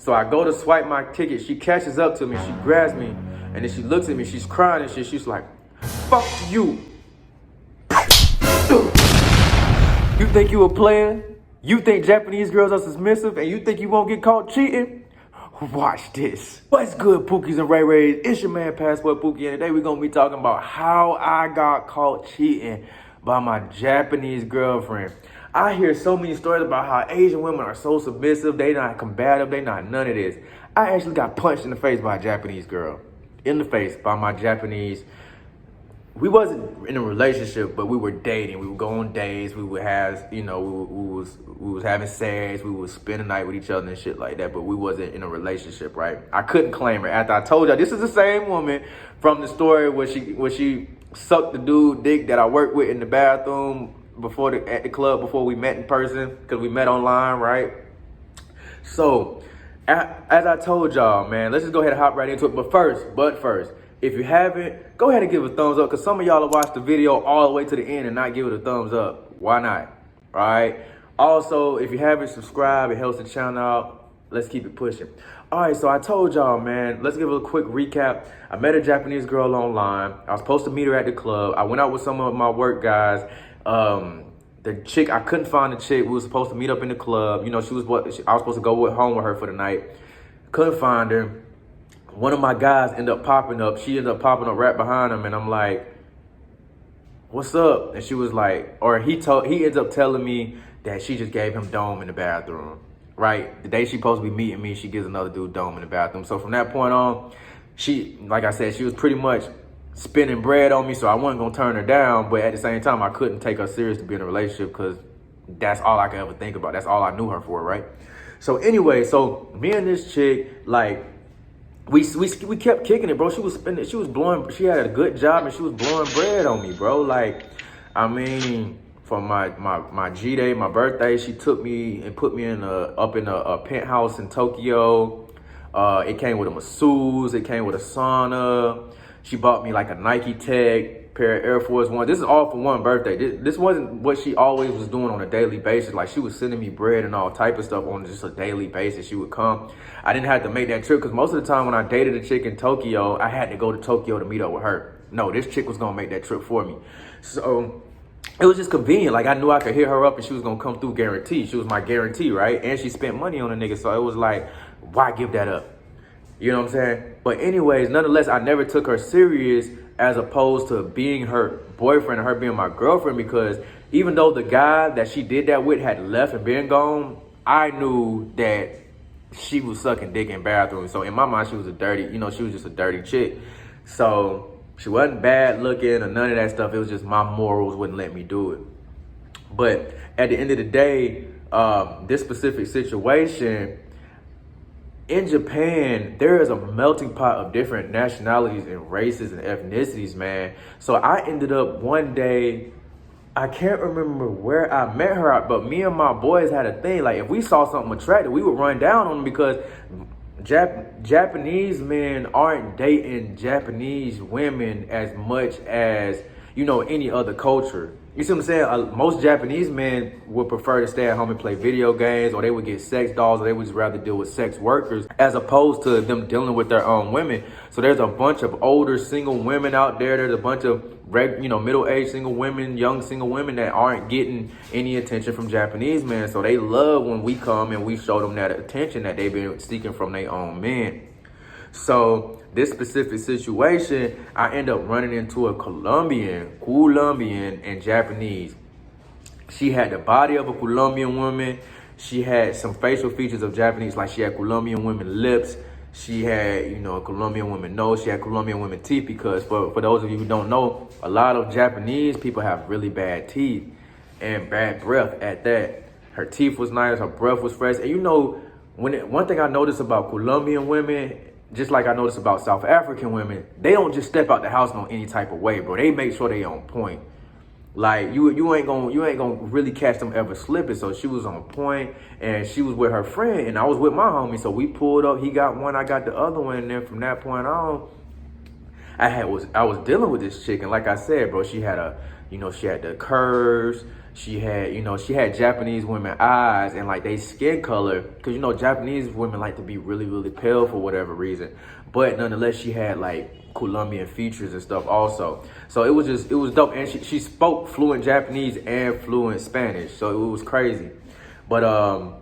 So I go to swipe my ticket. She catches up to me. She grabs me. And then she looks at me. She's crying and shit. She's like, fuck you. You think you a player? You think Japanese girls are submissive and you think you won't get caught cheating? Watch this. What's good, Pookies and Ray Rays? It's your man, Passport Pookie, and today we're going to be talking about how I got caught cheating by my Japanese girlfriend. I hear so many stories about how Asian women are so submissive, they not combative, they not none of this. I actually got punched in the face by a Japanese girl. In the face by my Japanese. We wasn't in a relationship, but we were dating. We would go on dates. We would have, we was having sex. We would spend the night with each other and shit like that. But we wasn't in a relationship, right? I couldn't claim her. After I told y'all, this is the same woman from the story where she sucked the dude dick that I worked with in the bathroom at the club before we met in person, because we met online, right? So, as I told y'all, man, let's just go ahead and hop right into it. But first, if you haven't, go ahead and give it a thumbs up, because some of y'all will watch the video all the way to the end and not give it a thumbs up. Why not? All right? Also, if you haven't subscribed, it helps the channel out. Let's keep it pushing. All right, so I told y'all, man, let's give it a quick recap. I met a Japanese girl online. I was supposed to meet her at the club. I went out with some of my work guys. The chick, I couldn't find the chick. We were supposed to meet up in the club. I was supposed to go home with her for the night. Couldn't find her. One of my guys ended up popping up. She ended up popping up right behind him, and I'm like, what's up? And she was like, he ends up telling me that she just gave him dome in the bathroom, right? The day she supposed to be meeting me, she gives another dude dome in the bathroom. So from that point on, she, like I said, she was pretty much spending bread on me, so I wasn't gonna turn her down, but at the same time, I couldn't take her serious to be in a relationship, because that's all I could ever think about. That's all I knew her for, right? So anyway, so me and this chick, like, we kept kicking it, bro. She was blowing, she had a good job and she was blowing bread on me, bro. Like, I mean, for my G-Day, my birthday, she took me and put me up in a penthouse in Tokyo. It came with a masseuse, it came with a sauna. She bought me like a Nike Tech, pair of Air Force One. This is all for one birthday. This wasn't what she always was doing on a daily basis. Like, she was sending me bread and all type of stuff on just a daily basis. She would come. I didn't have to make that trip, because most of the time when I dated a chick in Tokyo, I had to go to Tokyo to meet up with her. No, this chick was gonna make that trip for me. So it was just convenient. Like, I knew I could hit her up and she was gonna come through guaranteed. She was my guarantee, right? And she spent money on a nigga, so it was like, why give that up? You know what I'm saying? But anyways, nonetheless, I never took her serious as opposed to being her boyfriend and her being my girlfriend, because even though the guy that she did that with had left and been gone, I knew that she was sucking dick in bathrooms. So in my mind, she was she was just a dirty chick. So she wasn't bad looking or none of that stuff. It was just my morals wouldn't let me do it. But at the end of the day, this specific situation, in Japan, there is a melting pot of different nationalities and races and ethnicities, man. So I ended up one day, I can't remember where I met her at, but me and my boys had a thing. Like, if we saw something attractive, we would run down on them, because Japanese men aren't dating Japanese women as much as, any other culture. You see what I'm saying? Most Japanese men would prefer to stay at home and play video games, or they would get sex dolls, or they would just rather deal with sex workers as opposed to them dealing with their own women. So there's a bunch of older single women out there. There's a bunch of middle-aged single women, young single women that aren't getting any attention from Japanese men. So they love when we come and we show them that attention that they've been seeking from their own men. So this specific situation, I end up running into a Colombian and Japanese. She had the body of a Colombian woman. She had some facial features of Japanese, like she had Colombian women lips. She had, a Colombian woman nose. She had Colombian women teeth, because for those of you who don't know, a lot of Japanese people have really bad teeth and bad breath at that. Her teeth was nice, her breath was fresh. And one thing I noticed about Colombian women, just like I noticed about South African women, they don't just step out the house in any type of way, bro. They make sure they on point. Like, you ain't gonna really catch them ever slipping. So she was on point, and she was with her friend, and I was with my homie. So we pulled up. He got one, I got the other one, and then from that point on, I was dealing with this chick, and like I said, bro, she had she had the curves. She had, she had Japanese women eyes and like they skin color, cause Japanese women like to be really, really pale for whatever reason. But nonetheless, she had like Colombian features and stuff also. So it was dope. And she spoke fluent Japanese and fluent Spanish. So it was crazy. But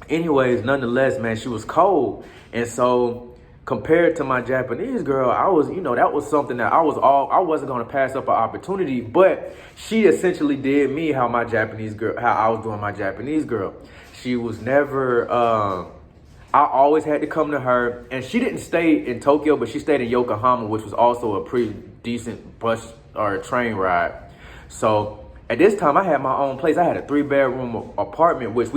anyways, nonetheless, man, she was cold. And so compared to my Japanese girl, I was, that was something that I wasn't going to pass up an opportunity, but she essentially did me how I was doing my Japanese girl. She was never, I always had to come to her, and she didn't stay in Tokyo, but she stayed in Yokohama, which was also a pretty decent bus or train ride. So at this time I had my own place. I had a 3-bedroom apartment, which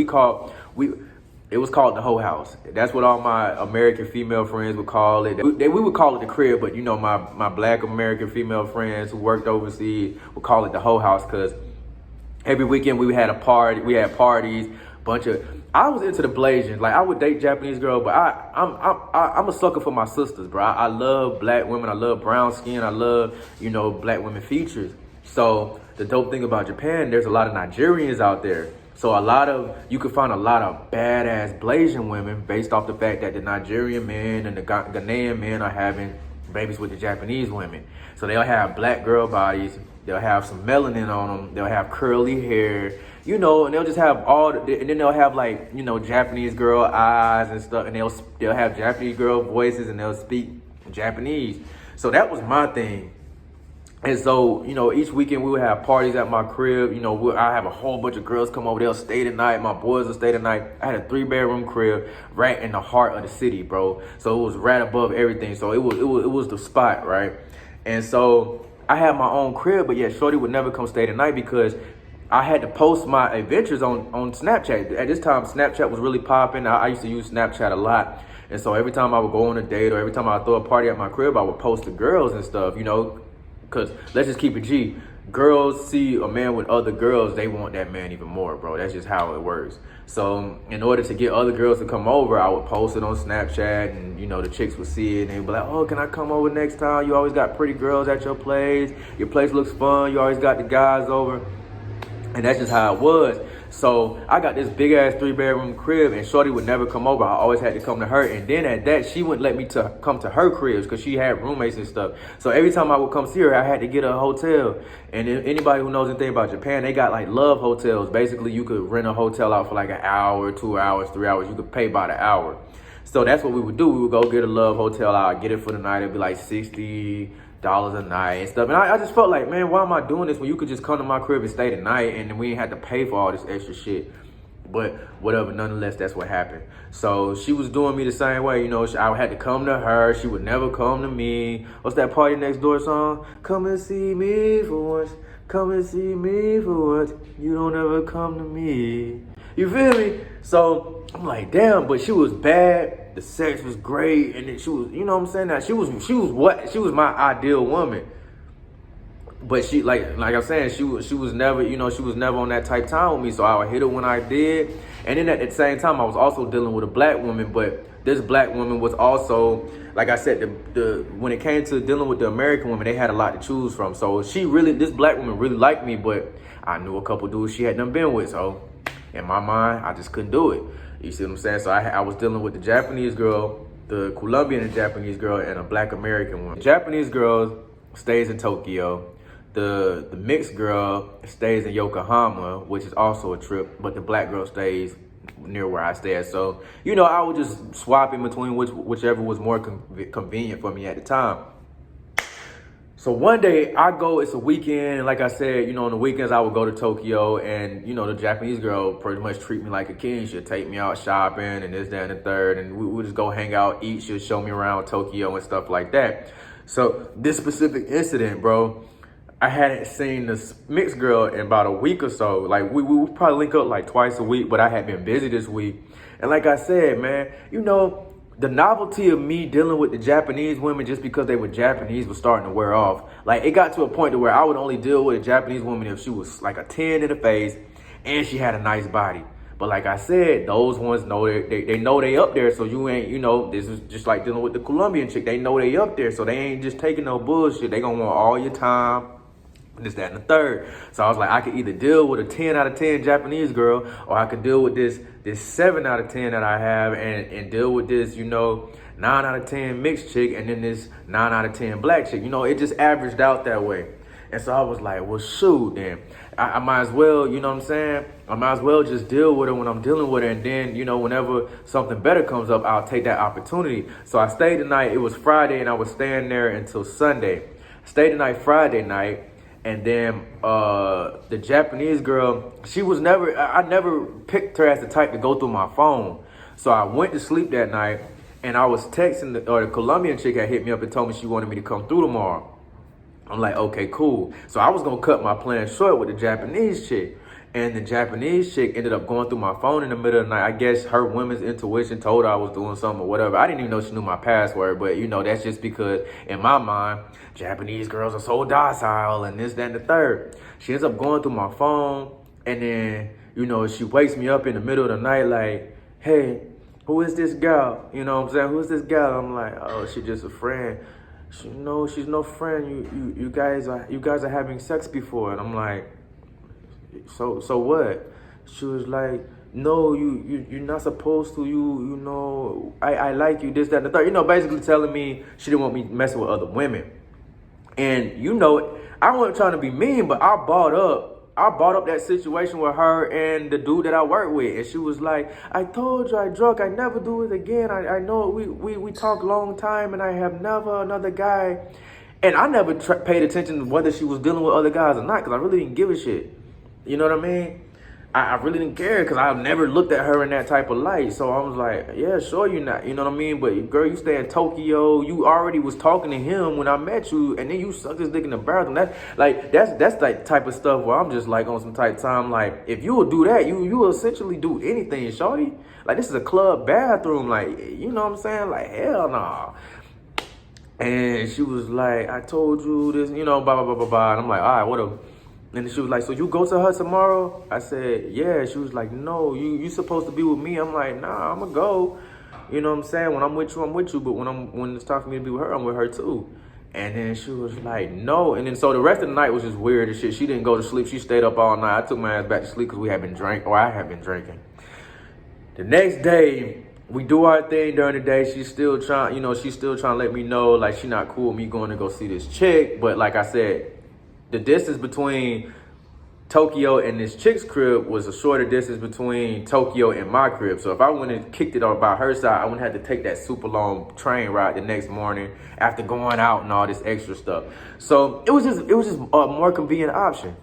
it was called the Whole House. That's what all my American female friends would call it. We would call it the crib, but my black American female friends who worked overseas would call it the Whole House, because every weekend we had a party. We had parties, I was into the blazing. Like, I would date Japanese girl, but I'm a sucker for my sisters, bro. I love black women. I love brown skin. I love, black women features. So the dope thing about Japan, there's a lot of Nigerians out there. So you can find a lot of badass Blasian women based off the fact that the Nigerian men and the Ghanaian men are having babies with the Japanese women. So they'll have black girl bodies. They'll have some melanin on them. They'll have curly hair, and they'll just have and then they'll have like, Japanese girl eyes and stuff. And they'll have Japanese girl voices and they'll speak Japanese. So that was my thing. And so, each weekend we would have parties at my crib. I have a whole bunch of girls come over. They'll stay the night. My boys will stay the night. I had a 3-bedroom crib right in the heart of the city, bro. So it was right above everything. So it was the spot, right? And so I had my own crib, but yet shorty would never come stay the night because I had to post my adventures on Snapchat. At this time, Snapchat was really popping. I used to use Snapchat a lot. And so every time I would go on a date or every time I would throw a party at my crib, I would post the girls and stuff, Because let's just keep it G. Girls see a man with other girls, they want that man even more, bro. That's just how it works. So in order to get other girls to come over, I would post it on Snapchat, and the chicks would see it and they'd be like, oh, can I come over next time? You always got pretty girls at your place. Your place looks fun. You always got the guys over. And that's just how it was. So I got this big ass 3-bedroom crib, and shorty would never come over. I always had to come to her. And then at that, she wouldn't let me come to her cribs because she had roommates and stuff. So every time I would come see her, I had to get a hotel. And if anybody who knows anything about Japan, they got like love hotels. Basically, you could rent a hotel out for like an hour, 2 hours, 3 hours. You could pay by the hour. So that's what we would do. We would go get a love hotel out, get it for the night. It'd be like $60 a night and stuff. And I just felt like, man, why am I doing this when you could just come to my crib and stay the night and we ain't had to pay for all this extra shit? But whatever, nonetheless, that's what happened. So she was doing me the same way, I had to come to her. She would never come to me. What's that Party Next Door song? Come and see me for once. Come and see me for once. You don't ever come to me. You feel me? So I'm like, damn, but she was bad. The sex was great, and then she was, what I'm saying? Now she was my ideal woman. But she, like I'm saying, she was never, she was never on that type time with me. So I would hit her when I did. And then at the same time, I was also dealing with a black woman. But this black woman was also, like I said, when it came to dealing with the American woman, they had a lot to choose from. So this black woman really liked me, but I knew a couple dudes she had done been with. So in my mind, I just couldn't do it. You see what I'm saying? So I was dealing with the Japanese girl, the Colombian and Japanese girl, and a black American one. The Japanese girl stays in Tokyo. The mixed girl stays in Yokohama, which is also a trip, but the black girl stays near where I stay at. So, I would just swap in between whichever was more convenient for me at the time. So one day I go, it's a weekend, and like I said, on the weekends I would go to Tokyo, and the Japanese girl pretty much treat me like a king. She'll take me out shopping and this, that, and the third, and we would just go hang out, eat. She'll show me around Tokyo and stuff like that. So this specific incident, bro, I hadn't seen this mixed girl in about a week or so. Like we would probably link up like twice a week, but I had been busy this week. And like I said, man, the novelty of me dealing with the Japanese women just because they were Japanese was starting to wear off. Like, it got to a point to where I would only deal with a Japanese woman if she was like a 10 in the face and she had a nice body. But like I said, those ones know they know they up there. So you ain't, this is just like dealing with the Colombian chick. They know they up there. So they ain't just taking no bullshit. They gonna want all your time. this, that, and the third. So I was like, I could either deal with a 10 out of 10 Japanese girl, or I could deal with this 7 out of 10 that I have and deal with this, 9 out of 10 mixed chick, and then this 9 out of 10 black chick. It just averaged out that way. And so I was like, well, shoot, then. I might as well, you know what I'm saying? I might as well just deal with her when I'm dealing with her. And then, whenever something better comes up, I'll take that opportunity. So I stayed the night. It was Friday, and I was staying there until Sunday. Stayed the night Friday night. And then the Japanese girl, I never picked her as the type to go through my phone. So I went to sleep that night, and I was texting, the Colombian chick had hit me up and told me she wanted me to come through tomorrow. I'm like, okay, cool. So I was going to cut my plan short with the Japanese chick. And the Japanese chick ended up going through my phone in the middle of the night. I guess her women's intuition told her I was doing something or whatever. I didn't even know she knew my password. But, that's just because in my mind, Japanese girls are so docile and this, that, and the third. She ends up going through my phone. And then, she wakes me up in the middle of the night like, hey, who is this girl? You know what I'm saying? Who is this girl? I'm like, oh, she's just a friend. She's no friend. You guys are having sex before. And I'm like, so what? She was like, no, you're not supposed to. I like you, this, that, and the third. Basically telling me she didn't want me messing with other women. And I wasn't trying to be mean, but I brought up that situation with her and the dude that I work with. And she was like, I told you I drunk. I never do it again. I know we talk long time, and I have never another guy. And I never paid attention to whether she was dealing with other guys or not, because I really didn't give a shit. You know what I mean? I really didn't care, because I've never looked at her in that type of light. So I was like, yeah, sure you're not. You know what I mean? But girl, you stay in Tokyo. You already was talking to him when I met you, and then you sucked his dick in the bathroom. That's like type of stuff where I'm just like on some type time. Like, if you will do that, you will essentially do anything, shorty. Like, this is a club bathroom. Like, you know what I'm saying? Like, hell nah. And she was like, I told you this, blah, blah, blah, blah, blah. And I'm like, all right, whatever. And she was like, so you go to her tomorrow? I said, yeah. She was like, no, you supposed to be with me. I'm like, nah, I'm gonna go. You know what I'm saying? When I'm with you, I'm with you. But when it's time for me to be with her, I'm with her too. And then she was like, no. And then so the rest of the night was just weird and shit. She didn't go to sleep. She stayed up all night. I took my ass back to sleep because I had been drinking. The next day, we do our thing during the day. She's still trying to let me know, like, she not cool with me going to go see this chick. But like I said, the distance between Tokyo and this chick's crib was a shorter distance between Tokyo and my crib. So if I went and kicked it off by her side, I wouldn't have to take that super long train ride the next morning after going out and all this extra stuff. So it was just a more convenient option.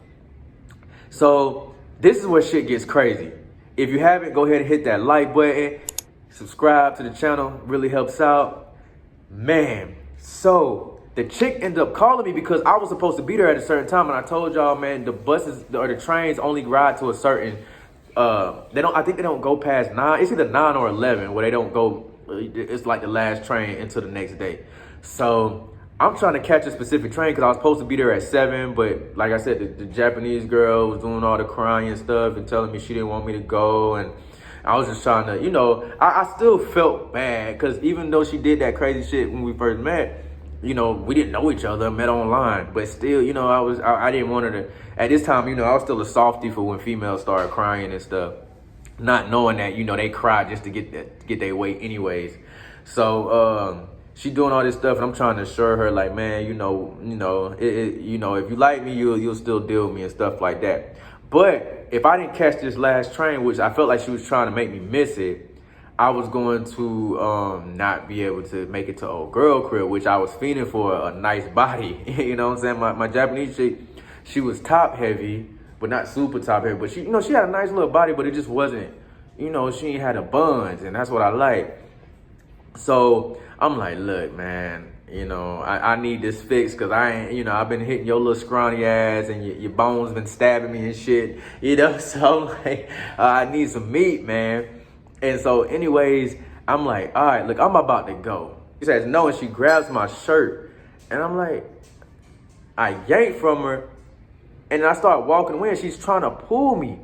So this is where shit gets crazy. If you haven't, go ahead and hit that like button. Subscribe to the channel. Really helps out. Man, so the chick ended up calling me because I was supposed to be there at a certain time, and I told y'all, man, the buses or the trains only ride to a certain. I think they don't go past 9. It's either 9 or 11 where they don't go. It's like the last train until the next day. So I'm trying to catch a specific train because I was supposed to be there at 7, but like I said, the Japanese girl was doing all the crying and stuff and telling me she didn't want me to go, and I was just trying to, I still felt bad because even though she did that crazy shit when we first met. We didn't know each other, met online, but still, I didn't want her to, at this time, I was still a softie for when females started crying and stuff, not knowing that, they cry just to get their way anyways. So, she doing all this stuff, and I'm trying to assure her, like, man, if you like me, you'll still deal with me and stuff like that. But if I didn't catch this last train, which I felt like she was trying to make me miss it, I was going to not be able to make it to old girl crib, which I was feeling for a nice body. You know what I'm saying? My Japanese chick, she was top heavy, but not super top heavy. But she had a nice little body, but it just wasn't, she ain't had the buns, and that's what I like. So I'm like, look, man, I need this fixed because I ain't, I've been hitting your little scrawny ass and your bones been stabbing me and shit, So I'm like, I need some meat, man. And so anyways, I'm like, all right, look, I'm about to go. She says no, and she grabs my shirt. And I'm like, I yank from her. And I start walking away, and she's trying to pull me.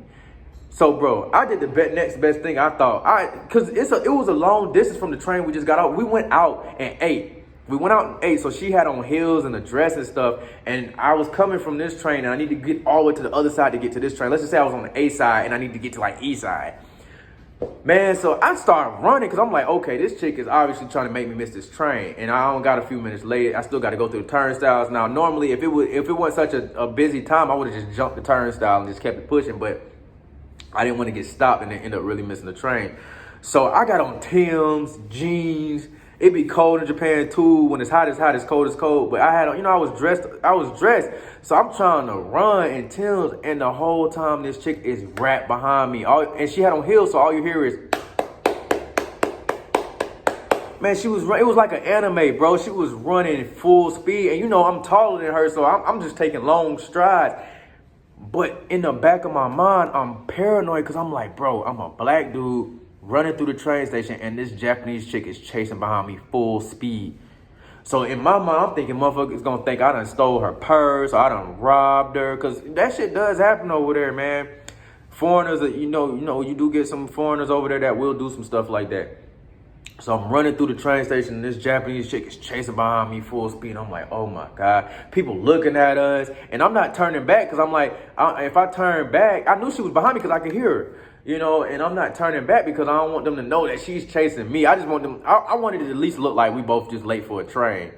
So, bro, I did the next best thing I thought. Because it was a long distance from the train we just got out. We went out and ate. We went out and ate, so she had on heels and a dress and stuff, and I was coming from this train, and I need to get all the way to the other side to get to this train. Let's just say I was on the A side, and I need to get to like E side. Man, so I started running because I'm like, okay, this chick is obviously trying to make me miss this train, and I only got a few minutes late. I still got to go through the turnstiles. Now, normally, if it wasn't such a busy time, I would have just jumped the turnstile and just kept it pushing, but I didn't want to get stopped and then end up really missing the train. So I got on Tim's, jeans. It be cold in Japan too. When it's hot, it's cold, it's cold. But I had, I was dressed. So I'm trying to run in Tim's, and the whole time this chick is wrapped behind me. And she had on heels, so all you hear is, man, it was like an anime, bro. She was running full speed. And I'm taller than her, so I'm just taking long strides. But in the back of my mind, I'm paranoid because I'm like, bro, I'm a black dude running through the train station, and this Japanese chick is chasing behind me full speed. So in my mind, I'm thinking motherfuckers gonna think I done stole her purse or I done robbed her, because that shit does happen over there, man. Foreigners, you do get some foreigners over there that will do some stuff like that. So I'm running through the train station, and this Japanese chick is chasing behind me full speed. I'm like, oh my God. People looking at us, and I'm not turning back because I'm like, if I turn back, I knew she was behind me because I could hear her. And I'm not turning back because I don't want them to know that she's chasing me. I just want them, I wanted it to at least look like we both just late for a train.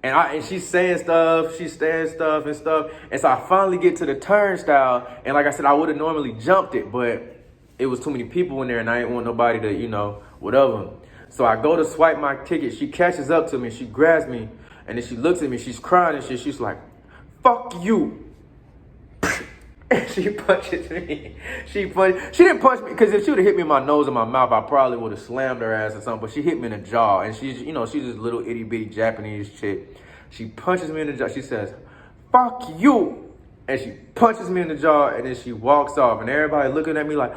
And she's saying stuff, she's saying stuff and stuff. And so I finally get to the turnstile. And like I said, I would have normally jumped it, but it was too many people in there and I didn't want nobody to, whatever. So I go to swipe my ticket. She catches up to me, she grabs me, and then she looks at me, she's crying and shit. She's like, fuck you. And she punches me. She didn't punch me, because if she would have hit me in my nose and my mouth, I probably would have slammed her ass or something. But she hit me in the jaw, and she's this little itty bitty Japanese chick. She punches me in the jaw. She says, fuck you. And she punches me in the jaw, and then she walks off. And everybody looking at me like,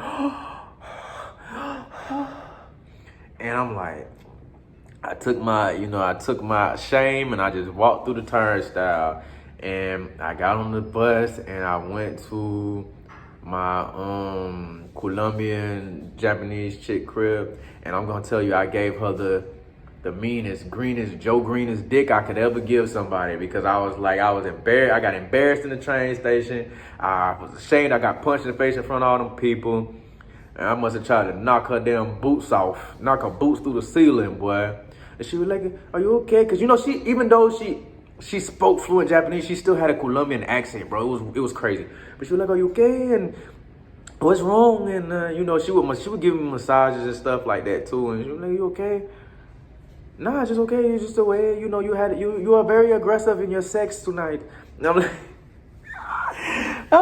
and I'm like, I took my shame and I just walked through the turnstile. And I got on the bus and I went to my Colombian Japanese chick crib. And I'm gonna tell you, I gave her the meanest, greenest, Joe Greenest dick I could ever give somebody, because I was embarrassed. I got embarrassed in the train station. I was ashamed. I got punched in the face in front of all them people. And I must have tried to knock her damn boots off, knock her boots through the ceiling, boy. And she was like, are you okay? Because, even though she spoke fluent Japanese, she still had a Colombian accent, bro. It was crazy. But she was like, are you okay? And what's wrong? And, she would give me massages and stuff like that, too. And she was like, you okay? Nah, just okay. It's just the way, you are very aggressive in your sex tonight. And I'm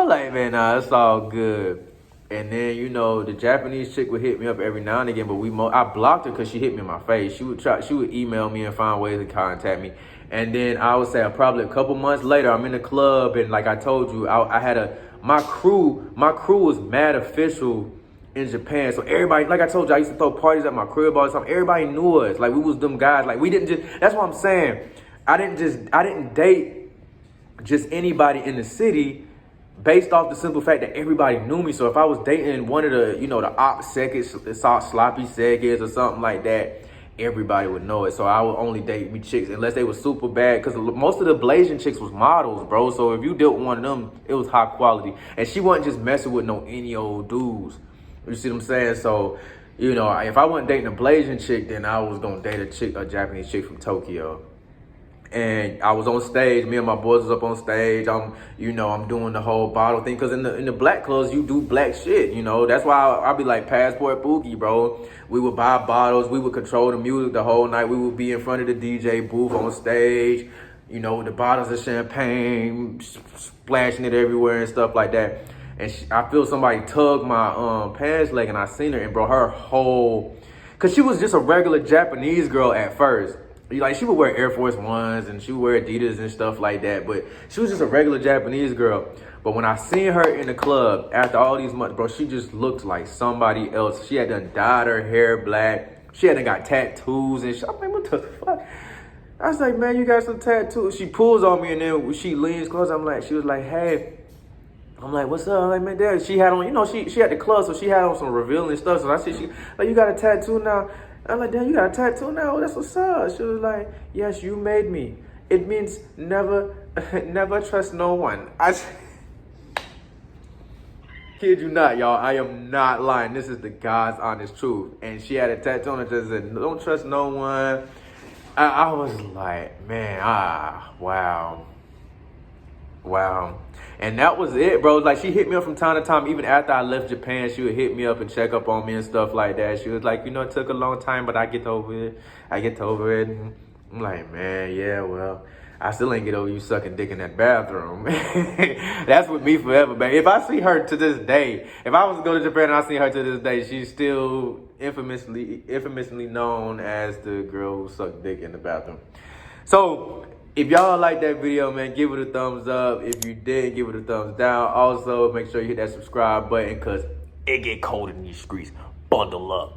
like, man, nah, it's all good. And then, the Japanese chick would hit me up every now and again, but I blocked her because she hit me in my face. She would email me and find ways to contact me. And then I would say probably a couple months later, I'm in the club, and like I told you, I had my crew was mad official in Japan. So everybody, like I told you, I used to throw parties at my crib all the time. Everybody knew us. Like, we was them guys. Like, we didn't just, that's what I'm saying. I didn't date just anybody in the city based off the simple fact that everybody knew me. So if I was dating one of the, the op seconds, sloppy seconds or something like that, everybody would know it. So I would only date me chicks unless they were super bad, because most of the Blasian chicks was models, bro. So if you dealt with one of them, it was high quality. And she wasn't just messing with any old dudes. You see what I'm saying? So, if I wasn't dating a Blasian chick, then I was gonna date a Japanese chick from Tokyo. And I was on stage. Me and my boys was up on stage. I'm doing the whole bottle thing, because in the black clubs you do black shit. That's why I'll be like Passport Pookie, bro. We would buy bottles. We would control the music the whole night. We would be in front of the DJ booth on stage, with the bottles of champagne, splashing it everywhere and stuff like that. And I feel somebody tug my pants leg, and I seen her, and bro, her whole, because she was just a regular Japanese girl at first. Like, she would wear Air Force Ones and she would wear Adidas and stuff like that, but she was just a regular Japanese girl. But when I seen her in the club after all these months, bro, she just looked like somebody else. She had done dyed her hair black. She had done got tattoos and shit. I'm like, what the fuck? I was like, man, you got some tattoos. She pulls on me, and then she leans close. She was like, hey. I'm like, what's up? I'm like, man, she had on, she had the club, so she had on some revealing stuff. So I said, you got a tattoo now? I'm like, damn, you got a tattoo now? That's what's up. She was like, yes, you made me. It means never, never trust no one. Kid you not, y'all. I am not lying. This is the God's honest truth. And she had a tattoo on it that said, don't trust no one. I was like, man, wow. Wow. And that was it, bro. Like, she hit me up from time to time. Even after I left Japan, she would hit me up and check up on me and stuff like that. She was like, you know, it took a long time, but I get over it. And I'm like, man, yeah, well, I still ain't get over you sucking dick in that bathroom. That's with me forever, man. If I see her to this day, if I was to go to Japan and I see her to this day, she's still infamously known as the girl who sucked dick in the bathroom. So, if y'all like that video, man, give it a thumbs up. If you did, give it a thumbs down. Also, make sure you hit that subscribe button because it get cold in these streets. Bundle up.